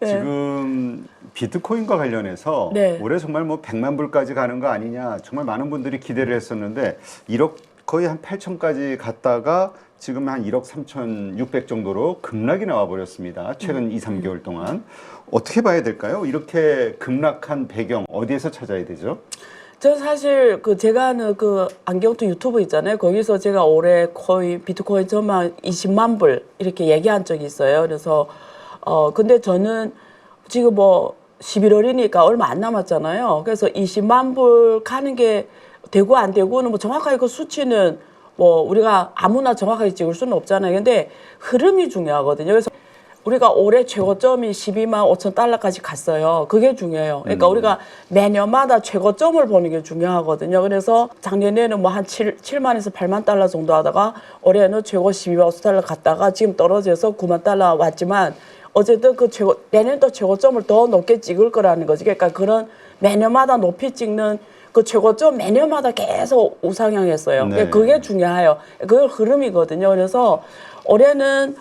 네. 지금 비트코인과 관련해서 네. 올해 정말 뭐 100만 불까지 가는 거 아니냐 정말 많은 분들이 기대를 했었는데 1억 거의 한 8천까지 갔다가 지금 한 1억 3,600 정도로 급락이 나와 버렸습니다. 최근 2, 3개월 동안. 어떻게 봐야 될까요? 이렇게 급락한 배경 어디에서 찾아야 되죠? 저 사실 제가 하는 안경투 유튜브 있잖아요. 거기서 제가 올해 거의 비트코인 전망 20만 불 이렇게 얘기한 적이 있어요. 그래서 근데 저는 지금 뭐 11월이니까 얼마 안 남았잖아요. 그래서 20만 불 가는 게 되고 안 되고는 뭐 정확하게 그 수치는 뭐 우리가 아무나 정확하게 찍을 수는 없잖아요. 근데 흐름이 중요하거든요. 그래서 우리가 올해 최고점이 12만 5천 달러까지 갔어요. 그게 중요해요. 그러니까 우리가 매년마다 최고점을 보는 게 중요하거든요. 그래서 작년에는 뭐 한 7만에서 8만 달러 정도 하다가 올해는 최고 12만 5천 달러 갔다가 지금 떨어져서 9만 달러 왔지만 어쨌든 내년도 최고점을 더 높게 찍을 거라는 거지. 그러니까 그런 매년마다 높이 찍는 그 최고점 매년마다 계속 우상향했어요. 네. 그게 중요해요. 그게 흐름이거든요. 그래서 올해는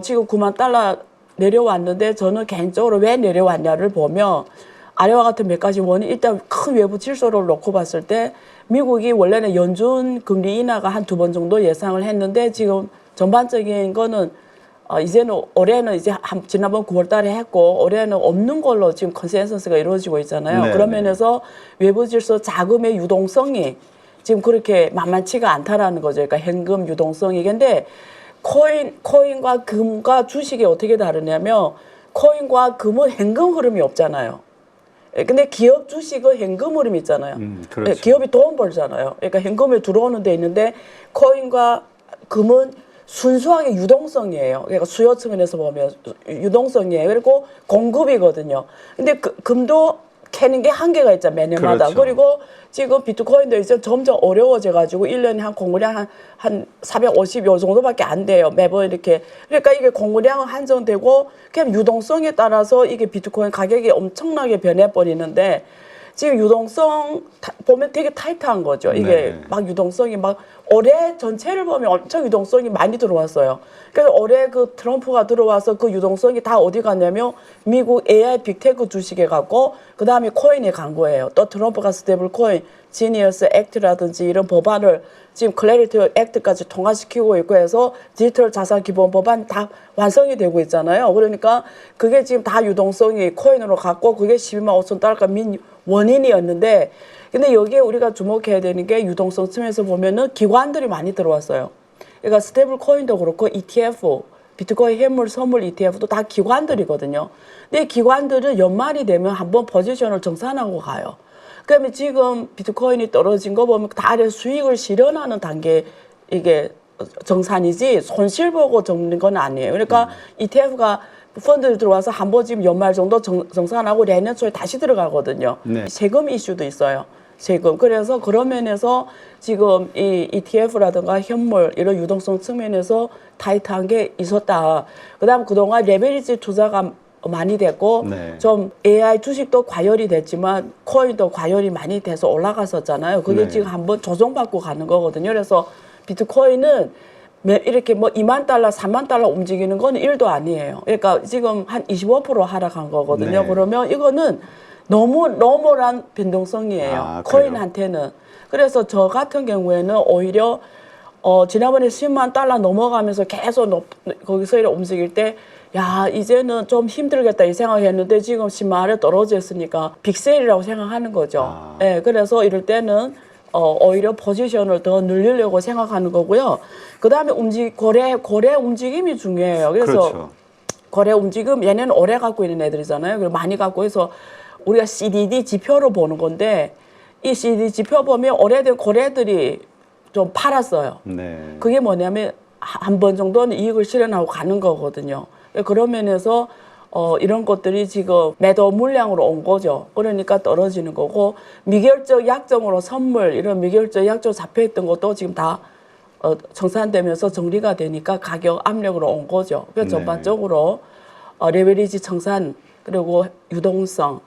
지금 9만 달러 내려왔는데 저는 개인적으로 왜 내려왔냐를 보면 아래와 같은 몇 가지 원인, 일단 큰 외부 질서를 놓고 봤을 때 미국이 원래는 연준 금리 인하가 한 2번 정도 예상을 했는데 지금 전반적인 거는 이제는 올해는 이제 지난번 9월 달에 했고 올해는 없는 걸로 지금 컨센서스가 이루어지고 있잖아요. 네, 그런 면에서 외부 질서 자금의 유동성이 지금 그렇게 만만치가 않다라는 거죠. 그러니까 현금 유동성이. 근데 코인과 금과 주식이 어떻게 다르냐면 코인과 금은 현금 흐름이 없잖아요. 근데 기업 주식은 현금 흐름이 있잖아요. 그렇죠. 기업이 돈 벌잖아요. 그러니까 현금이 들어오는 데 있는데 코인과 금은 순수하게 유동성이에요. 그러니까 수요 측면에서 보면 유동성이에요. 그리고 공급이거든요. 근데 금도 캐는 게 한계가 있죠, 매년마다. 그렇죠. 그리고 지금 비트코인도 이제 점점 어려워져가지고 1년에 한 공급량 한 450요 정도밖에 안 돼요. 매번 이렇게. 그러니까 이게 공급량은 한정되고 그냥 유동성에 따라서 이게 비트코인 가격이 엄청나게 변해버리는데 지금 유동성 보면 되게 타이트한 거죠. 이게 네. 막 유동성이 막 올해 전체를 보면 엄청 유동성이 많이 들어왔어요. 그래서 올해 트럼프가 들어와서 그 유동성이 다 어디 갔냐면 미국 AI 빅테크 주식에 갔고 그다음에 코인에 간 거예요. 또 트럼프가 스테이블 코인, 지니어스 액트라든지 이런 법안을 지금 클래리티 액트까지 통과시키고 있고 해서 디지털 자산 기본 법안 다 완성이 되고 있잖아요. 그러니까 그게 지금 다 유동성이 코인으로 갔고 그게 12만 5천 달러가 민 원인이었는데 근데 여기에 우리가 주목해야 되는 게 유동성 측면에서 보면은 기관들이 많이 들어왔어요. 그러니까 스테이블 코인도 그렇고 ETF, 비트코인 현물 선물 ETF도 다 기관들이거든요. 근데 이 기관들은 연말이 되면 한번 포지션을 정산하고 가요. 그러면 지금 비트코인이 떨어진 거 보면 다 수익을 실현하는 단계 이게 정산이지 손실 보고 적는 건 아니에요. 그러니까 ETF가 펀드를 들어와서 한 번 지금 연말 정도 정산하고 내년 초에 다시 들어가거든요. 네. 세금 이슈도 있어요. 세금. 그래서 그런 면에서 지금 이 ETF라든가 현물 이런 유동성 측면에서 타이트한 게 있었다. 그다음 그동안 레버리지 투자가 많이 됐고 네. 좀 AI 주식도 과열이 됐지만 코인도 과열이 많이 돼서 올라갔었잖아요. 그게 네. 지금 한번 조정받고 가는 거거든요. 그래서 비트코인은 이렇게 뭐 2만 달러, 3만 달러 움직이는 건 1도 아니에요. 그러니까 지금 한 25% 하락한 거거든요. 네. 그러면 이거는 너무란 변동성이에요. 코인한테는. 그래서 저 같은 경우에는 오히려 지난번에 10만 달러 넘어가면서 계속 거기서 이렇게 움직일 때 야, 이제는 좀 힘들겠다 이 생각했는데 지금 10만 원에 떨어졌으니까 빅세일이라고 생각하는 거죠. 예, 그래서 이럴 때는 오히려 포지션을 더 늘리려고 생각하는 거고요. 그 다음에 고래 움직임이 중요해요. 그래서 그렇죠. 고래 움직임 얘네는 오래 갖고 있는 애들이잖아요. 그리고 많이 갖고 해서 우리가 CDD 지표로 보는 건데 이 CDD 지표 보면 오래된 고래들이 좀 팔았어요. 네. 그게 뭐냐면 한 번 정도는 이익을 실현하고 가는 거거든요. 그런 면에서 이런 것들이 지금 매도 물량으로 온 거죠. 그러니까 떨어지는 거고 미결적 약정으로 선물 이런 미결적 약정 잡혀있던 것도 지금 다 청산되면서 정리가 되니까 가격 압력으로 온 거죠. 그래서 전반적으로 레버리지 청산 그리고 유동성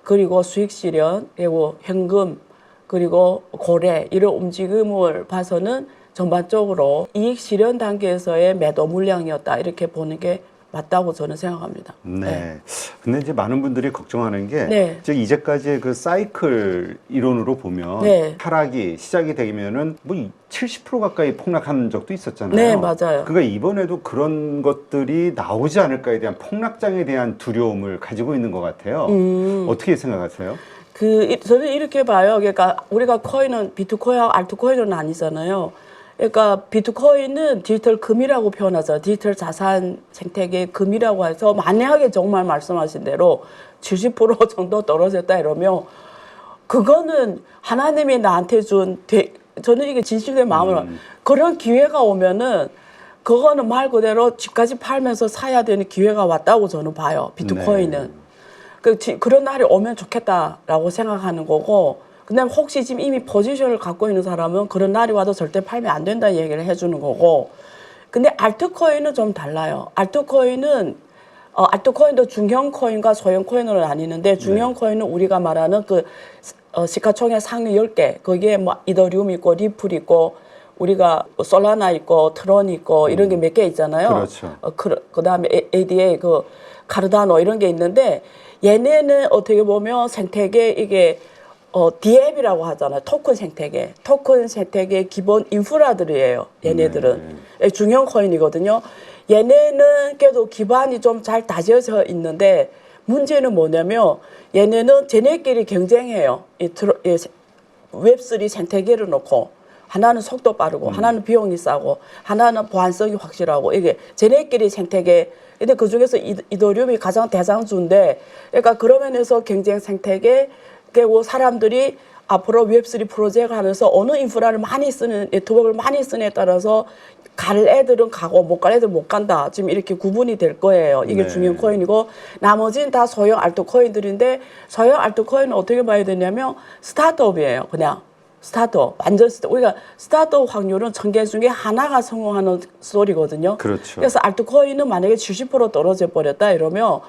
그리고 수익 실현 그리고 현금 그리고 거래 이런 움직임을 봐서는 전반적으로 이익 실현 단계에서의 매도 물량이었다 이렇게 보는 게 맞다고 저는 생각합니다. 네. 근데 이제 많은 분들이 걱정하는 게 네. 즉 이제까지의 그 사이클 이론으로 보면 네. 하락이 시작이 되면은 뭐 70% 가까이 폭락한 적도 있었잖아요. 네, 맞아요. 그러니까 이번에도 그런 것들이 나오지 않을까에 대한 폭락장에 대한 두려움을 가지고 있는 것 같아요. 어떻게 생각하세요? 저는 이렇게 봐요. 그러니까 우리가 코인은 비트코인하고 알트코인은 아니잖아요. 그러니까 비트코인은 디지털 금이라고 표현하죠. 디지털 자산 생태계 금이라고 해서 만약에 정말 말씀하신 대로 70% 정도 떨어졌다 이러면 그거는 하나님이 나한테 준 저는 이게 진실된 마음으로 그런 기회가 오면은 그거는 말 그대로 집까지 팔면서 사야 되는 기회가 왔다고 저는 봐요. 비트코인은. 그런 날이 오면 좋겠다라고 생각하는 거고, 그다음에 혹시 지금 이미 포지션을 갖고 있는 사람은 그런 날이 와도 절대 팔면 안 된다는 얘기를 해주는 거고, 근데 알트코인은 좀 달라요. 알트코인도 중형 코인과 소형 코인으로 나뉘는데, 중형 코인은 우리가 말하는 시가총액 상위 10개, 거기에 뭐 이더리움 있고, 리플 있고, 우리가 솔라나 있고, 트론 있고, 이런 게 몇 개 있잖아요. 그렇죠. 그다음에 ADA, 카르다노 이런 게 있는데, 얘네는 어떻게 보면 생태계 이게 DApp이라고 하잖아요. 토큰 생태계 기본 인프라들이에요. 얘네들은 중형 코인이거든요. 얘네는 그래도 기반이 좀 잘 다져져 있는데 문제는 뭐냐면 얘네는 쟤네끼리 경쟁해요. 웹3 생태계를 놓고 하나는 속도 빠르고 하나는 비용이 싸고 하나는 보안성이 확실하고 이게 쟤네끼리 생태계. 근데 그 중에서 이더리움이 가장 대장주인데, 그러니까 그런 면에서 경쟁 생태계, 그리고 사람들이 앞으로 웹3 프로젝트 하면서 어느 인프라를 많이 쓰는, 네트워크를 많이 쓰느냐에 따라서 갈 애들은 가고 못 갈 애들은 못 간다. 지금 이렇게 구분이 될 거예요. 이게 네. 중형 코인이고, 나머지는 다 소형 알트코인들인데, 소형 알트코인은 어떻게 봐야 되냐면, 스타트업이에요. 그냥. 우리가 스타트업 확률은 1000개 중에 하나가 성공하는 소리거든요. 그렇죠. 그래서 알트코인은 만약에 70% 떨어져 버렸다 이러면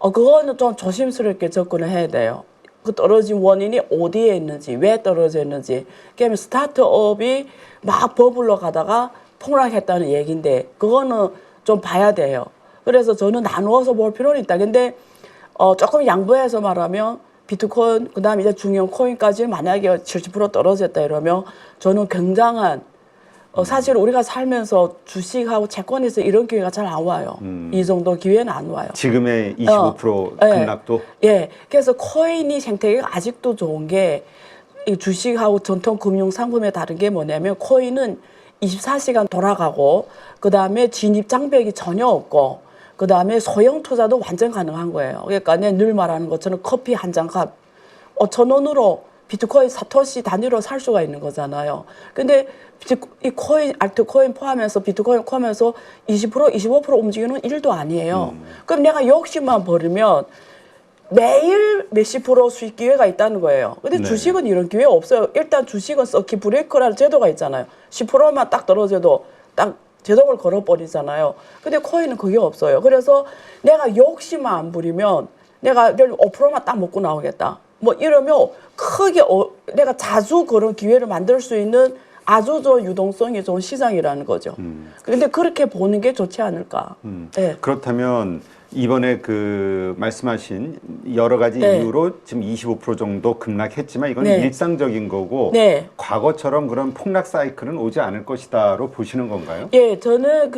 그거는 좀 조심스럽게 접근을 해야 돼요. 그 떨어진 원인이 어디에 있는지, 왜 떨어졌는지. 그러면 스타트업이 막 버블러 가다가 폭락했다는 얘기인데 그거는 좀 봐야 돼요. 그래서 저는 나누어서 볼 필요는 있다. 근데 조금 양보해서 말하면 비트코인, 그 다음에 이제 중형 코인까지 만약에 70% 떨어졌다 이러면 저는 굉장한, 사실 우리가 살면서 주식하고 채권에서 이런 기회가 잘 안 와요. 이 정도 기회는 안 와요. 지금의 25% 급락도? 예. 그래서 코인이 생태계가 아직도 좋은 게 이 주식하고 전통 금융 상품에 다른 게 뭐냐면 코인은 24시간 돌아가고 그 다음에 진입 장벽이 전혀 없고 그 다음에 소형 투자도 완전 가능한 거예요. 그러니까 내가 늘 말하는 것처럼 커피 한 잔 값 5,000원으로 비트코인 사토시 단위로 살 수가 있는 거잖아요. 근데 이 코인, 알트코인 포함해서 비트코인 포함해서 20%, 25% 움직이는 일도 아니에요. 그럼 내가 욕심만 버리면 매일 몇십 프로 수익 기회가 있다는 거예요. 근데 네. 주식은 이런 기회 없어요. 일단 주식은 서킷 브레이커라는 제도가 있잖아요. 10%만 딱 떨어져도 딱 제동을 걸어버리잖아요. 근데 코인은 그게 없어요. 그래서 내가 욕심만 안 부리면 내가 5%만 딱 먹고 나오겠다. 뭐 이러면 크게 내가 자주 그런 기회를 만들 수 있는 아주 좋은 유동성이 좋은 시장이라는 거죠. 그런데 그렇게 보는 게 좋지 않을까. 네. 그렇다면 이번에 그 말씀하신 여러 가지 네. 이유로 지금 25% 정도 급락했지만 이건 네. 일상적인 거고 네. 과거처럼 그런 폭락 사이클은 오지 않을 것이다로 보시는 건가요? 예, 저는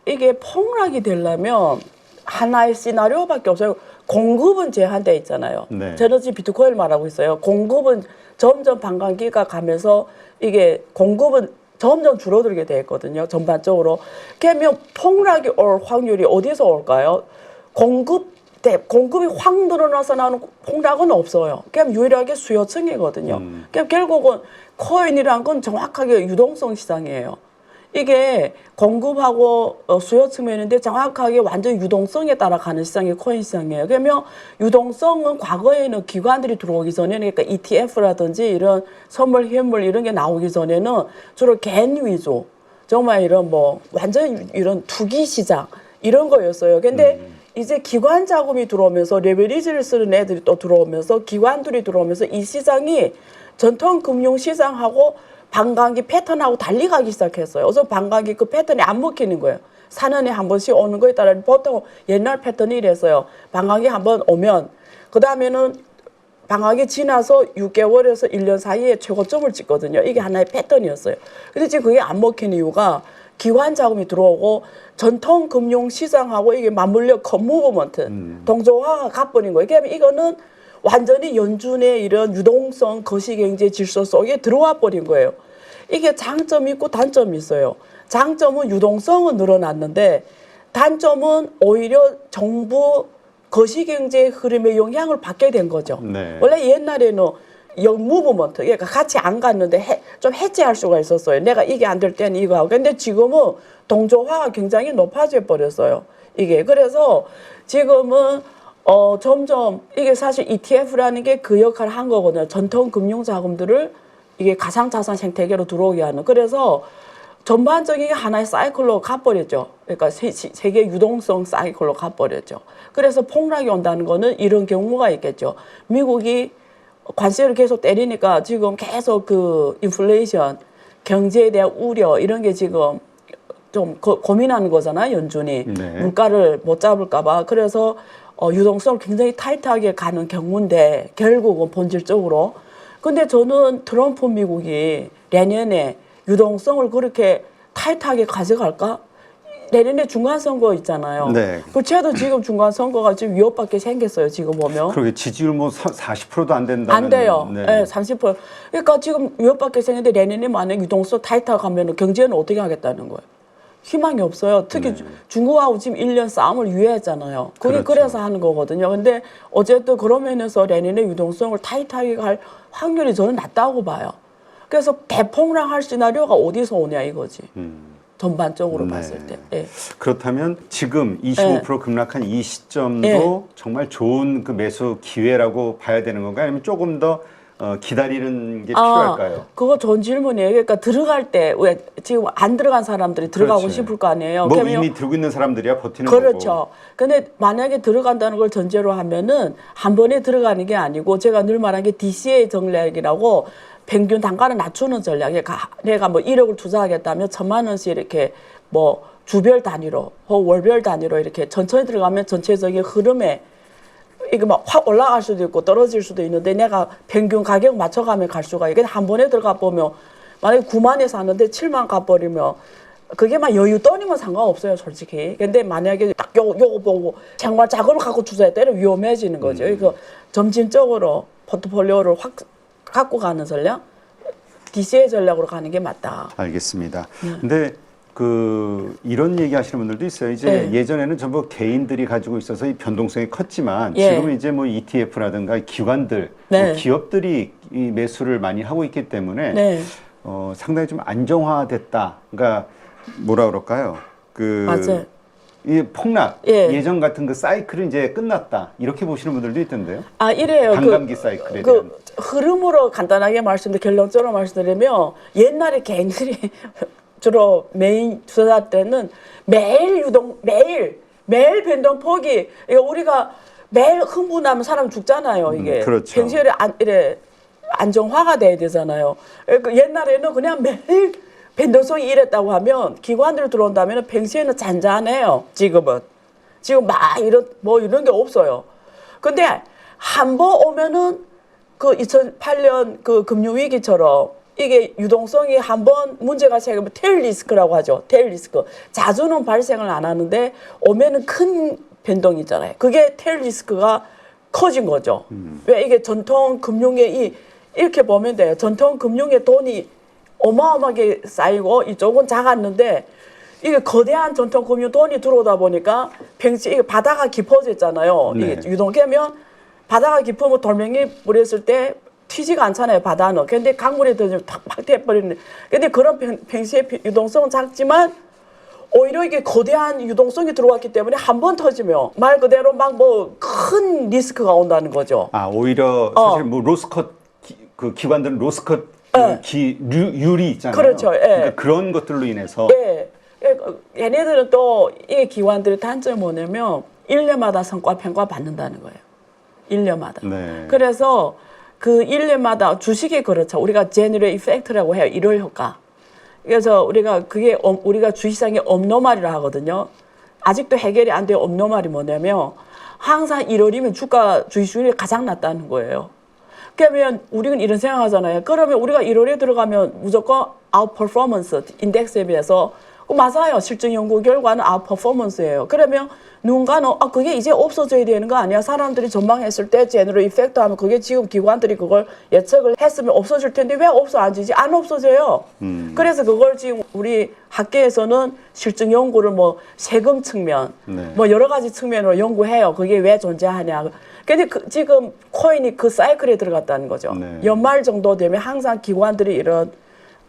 이게 폭락이 되려면 하나의 시나리오밖에 없어요. 공급은 제한돼 있잖아요. 네. 저는 지금 비트코인을 말하고 있어요. 공급은 점점 반감기가 가면서 이게 공급은 점점 줄어들게 돼 있거든요. 전반적으로. 그러면 폭락이 올 확률이 어디서 올까요? 공급이 확 늘어나서 나는 폭락은 없어요. 그냥 유일하게 수요층이거든요. 그냥 결국은 코인이란 건 정확하게 유동성 시장이에요. 이게 공급하고 수요 측면인데 정확하게 완전 유동성에 따라 가는 시장이 코인 시장이에요. 그러면 유동성은 과거에는 기관들이 들어오기 전에는 그러니까 ETF라든지 이런 선물, 현물 이런 게 나오기 전에는 주로 개인 위주, 정말 이런 뭐 완전 이런 투기 시장 이런 거였어요. 근데 이제 기관 자금이 들어오면서 레버리지를 쓰는 애들이 또 들어오면서 기관들이 들어오면서 이 시장이 전통 금융 시장하고 방광기 패턴하고 달리 가기 시작했어요. 그래서 방광기 그 패턴이 안 먹히는 거예요. 4년에 한 번씩 오는 거에 따라 보통 옛날 패턴이 이랬어요. 방광기 한 번 오면 그 다음에는 방학이 지나서 6개월에서 1년 사이에 최고점을 찍거든요. 이게 하나의 패턴이었어요. 근데 지금 그게 안 먹히는 이유가 기관 자금이 들어오고 전통 금융 시장하고 이게 맞물려 컨무브먼트 동조화가 가버린 거예요. 그러니까 이거는 완전히 연준의 이런 유동성 거시경제 질서 속에 들어와 버린 거예요. 이게 장점이 있고 단점이 있어요. 장점은 유동성은 늘어났는데 단점은 오히려 정부 거시경제 흐름의 영향을 받게 된 거죠. 네. 원래 옛날에는 영무브먼트, 그러니까 같이 안 갔는데 좀 해체할 수가 있었어요. 내가 이게 안 될 때는 이거 하고. 근데 지금은 동조화가 굉장히 높아져 버렸어요. 이게. 그래서 지금은 점점 이게 사실 ETF라는 게 그 역할을 한 거거든요. 전통 금융 자금들을 이게 가상자산 생태계로 들어오게 하는. 그래서 전반적인 하나의 사이클로 가버렸죠. 그러니까 세계 유동성 사이클로 가버렸죠. 그래서 폭락이 온다는 거는 이런 경우가 있겠죠. 미국이 관세를 계속 때리니까 지금 계속 그 인플레이션, 경제에 대한 우려 이런 게 지금 좀 고민하는 거잖아요. 연준이. 네. 물가를 못 잡을까 봐. 그래서 유동성을 굉장히 타이트하게 가는 경우인데 결국은 본질적으로. 근데 저는 트럼프 미국이 내년에 유동성을 그렇게 타이트하게 가져갈까? 내년에 중간선거 있잖아요. 네. 그 쟤도 지금 중간선거가 지금 위협받게 생겼어요. 지금 보면. 그러게 지지율 뭐 40%도 안 된다는. 안 돼요. 네. 네, 30%. 그러니까 지금 위협받게 생겼는데 내년에 만약 유동성 타이트하게 가면 경제는 어떻게 하겠다는 거예요? 희망이 없어요. 특히 중국하고 지금 1년 싸움을 유예했잖아요. 그게 그렇죠. 그래서 하는 거거든요. 근데 어쨌든 그런 면에서 내년에 유동성을 타이트하게 갈 확률이 저는 낮다고 봐요. 그래서 대폭락할 시나리오가 어디서 오냐 이거지. 전반적으로 네. 봤을 때. 예. 그렇다면 지금 25% 급락한 이 시점도 네. 정말 좋은 그 매수 기회라고 봐야 되는 건가요? 아니면 조금 더 기다리는 게 필요할까요? 그거 좋은 질문이에요. 그러니까 들어갈 때 왜 지금 안 들어간 사람들이 들어가고 그렇지. 싶을 거 아니에요. 뭐 그러면 이미 들고 있는 사람들이야 버티는 그렇죠. 거고. 근데 만약에 들어간다는 걸 전제로 하면은 한 번에 들어가는 게 아니고 제가 늘 말한 게 DCA 전략이라고 평균 단가를 낮추는 전략. 그러니까 내가 뭐 1억을 투자하겠다면 1,000만 원씩 이렇게 뭐 주별 단위로 혹은 월별 단위로 이렇게 천천히 들어가면 전체적인 흐름에 이게 막 확 올라갈 수도 있고 떨어질 수도 있는데 내가 평균 가격 맞춰가면 갈 수가 있고 한 번에 들어가 보면 만약에 9만에 샀는데 7만 가버리면 그게 막 여유 떠니면 상관없어요, 솔직히. 근데 만약에 딱 요거 보고 정말 자금을 갖고 투자했다면 위험해지는 거죠. 그래서 점진적으로 포트폴리오를 확 갖고 가는 전략, DCA 전략으로 가는 게 맞다. 알겠습니다. 근데 그 이런 얘기 하시는 분들도 있어요. 이제 네. 예전에는 전부 개인들이 가지고 있어서 이 변동성이 컸지만 예. 지금은 이제 뭐 ETF라든가 기관들, 네. 뭐 기업들이 이 매수를 많이 하고 있기 때문에 네. 상당히 좀 안정화됐다. 그러니까 뭐라 그럴까요? 그 맞아요. 이 폭락 예. 예전 같은 그 사이클은 이제 끝났다. 이렇게 보시는 분들도 있던데요. 아, 이래요. 반감기 사이클에 대한. 그 흐름으로 간단하게 결론적으로 말씀드리면 옛날에 개인들이 주로 메인 투자 때는 매일 매일 변동폭이 이거 우리가 매일 흥분하면 사람 죽잖아요. 이게 그렇죠. pension이 이래 안정화가 돼야 되잖아요. 그러니까 옛날에는 그냥 매일 변동성이 이랬다고 하면 기관들 들어온다면 펜션은 잔잔해요. 지금 막 이런 게 없어요. 근데 한 번 오면은 그 2008년 그 금융위기처럼 이게 유동성이 한번 문제가 생기면 테일 리스크라고 하죠. 테일 리스크. 자주는 발생을 안 하는데 오면은 큰 변동이 있잖아요. 그게 테일 리스크가 커진 거죠. 왜 이게 전통 금융에 이렇게 보면 돼요. 전통 금융에 돈이 어마어마하게 쌓이고 이쪽은 작았는데 이게 거대한 전통 금융 돈이 들어오다 보니까 이게 바다가 깊어졌잖아요. 네. 이게 유동하면 바다가 깊으면 돌멩이 뿌렸을 때 튀지가 않잖아요, 바다는. 근데 강물에 들어오면 탁 돼버리는. 근데 그런 평시에 유동성은 작지만 오히려 이게 거대한 유동성이 들어왔기 때문에 한 번 터지면 말 그대로 막 뭐 큰 리스크가 온다는 거죠. 아, 오히려 사실 뭐 로스컷 그 기관들은 로스컷 율이 있잖아요. 그렇죠. 예. 그러니까 그런 것들로 인해서 예. 얘네들은 또 이 기관들의 단점이 뭐냐면 1년마다 성과 평가 받는다는 거예요. 1년마다. 네. 그래서 그 1년마다 주식이 그렇죠. 우리가 제너럴 이펙트라고 해요. 1월 효과. 그래서 우리가 그게 우리가 주식시장의 업노말이라 하거든요. 아직도 해결이 안 돼요. 업노말이 뭐냐면 항상 1월이면 주식수익률이 가장 낮다는 거예요. 그러면 우리는 이런 생각하잖아요. 그러면 우리가 1월에 들어가면 무조건 아웃퍼포먼스 인덱스에 비해서 맞아요. 실증 연구 결과는 아웃퍼포먼스예요. 그러면 누군가는 그게 이제 없어져야 되는 거 아니야? 사람들이 전망했을 때 제너럴 이펙트 하면 그게 지금 기관들이 그걸 예측을 했으면 없어질 텐데 왜 없어지지? 안 없어져요. 그래서 그걸 지금 우리 학계에서는 실증 연구를 뭐 세금 측면, 네. 뭐 여러 가지 측면으로 연구해요. 그게 왜 존재하냐. 근데 지금 코인이 그 사이클에 들어갔다는 거죠. 네. 연말 정도 되면 항상 기관들이 이런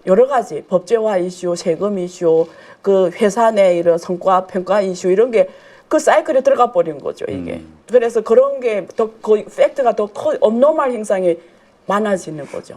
여러 가지 법제화 이슈, 세금 이슈, 그 회사 내 이런 성과 평가 이슈 이런 게 그 사이클에 들어가 버린 거죠, 이게. 그래서 그런 게 더 거의 팩트가 더 업노멀 현상이 많아지는 거죠.